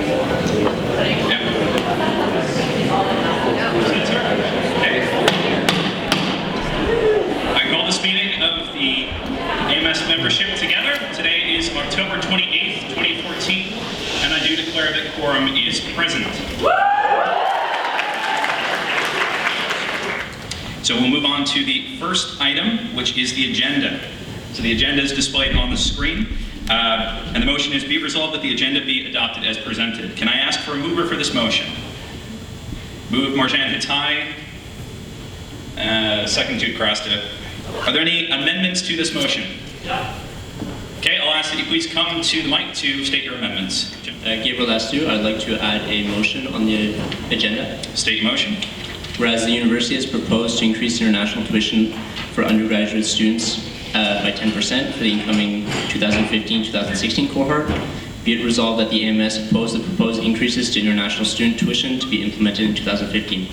I call this meeting of the AMS membership together. Today is October 28th, 2014, and I do declare that quorum is present. So we'll move on to the first item, which is the agenda. So the agenda is displayed on the screen, and the motion is be it resolved that the agenda be adopted as presented. Can I ask for a mover for this motion? Move Marjan Hitai, second Jude Krasta. Are there any amendments to this motion? Yeah. Okay, I'll ask that you please come to the mic to state your amendments. Gabriel Lastu, I'd like to add a motion on the agenda. State your motion. Whereas the university has proposed to increase international tuition for undergraduate students by 10% for the incoming 2015-2016 cohort, be it resolved that the AMS oppose the proposed increases to international student tuition to be implemented in 2015.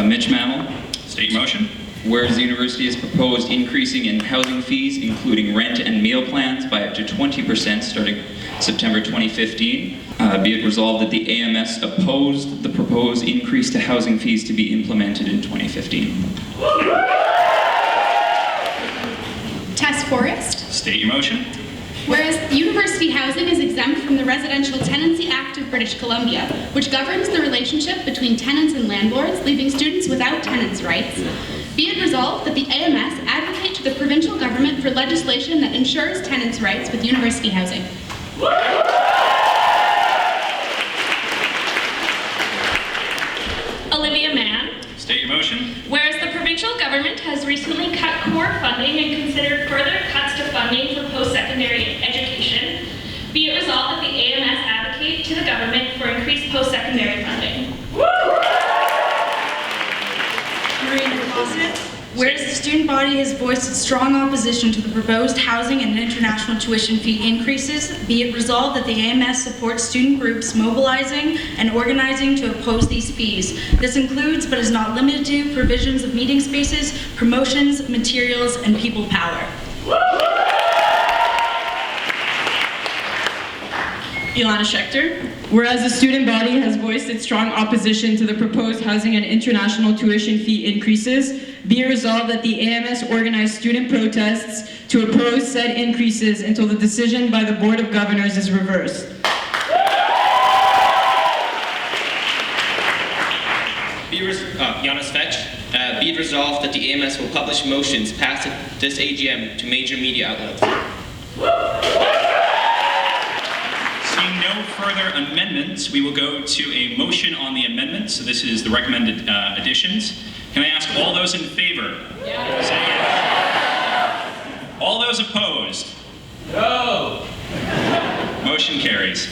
Mitch Mammel. State your motion. Whereas the university has proposed increasing in housing fees, including rent and meal plans, by up to 20% starting September 2015. Be it resolved that the AMS opposed the proposed increase to housing fees to be implemented in 2015. Tess Forest. State your motion. Whereas the university housing is exempt from the Residential Tenancy Act of British Columbia, which governs the relationship between tenants and landlords, leaving students without tenants' rights. Be it resolved that the AMS advocate to the provincial government for legislation that ensures tenants' rights with university housing. Olivia Mann. State your motion. Whereas the provincial government has recently cut core funding and considered further cuts to funding for post-secondary education, be it resolved that the AMS advocate to the government for increased post-secondary funding. Marina Classen. Whereas the student body has voiced its strong opposition to the proposed housing and international tuition fee increases, be it resolved that the AMS supports student groups mobilizing and organizing to oppose these fees. This includes, but is not limited to, provisions of meeting spaces, promotions, materials, and people power. Ilana Shecter. Whereas the student body has voiced its strong opposition to the proposed housing and international tuition fee increases, be it resolved that the AMS organized student protests to oppose said increases until the decision by the Board of Governors is reversed. Jonas Fetch. Be it resolved that the AMS will publish motions passed at this AGM to major media outlets. Seeing no further amendments, we will go to a motion on the amendments. So this is the recommended additions. Can I ask all those in favor? Yes. Say yes. All those opposed? No. Motion carries.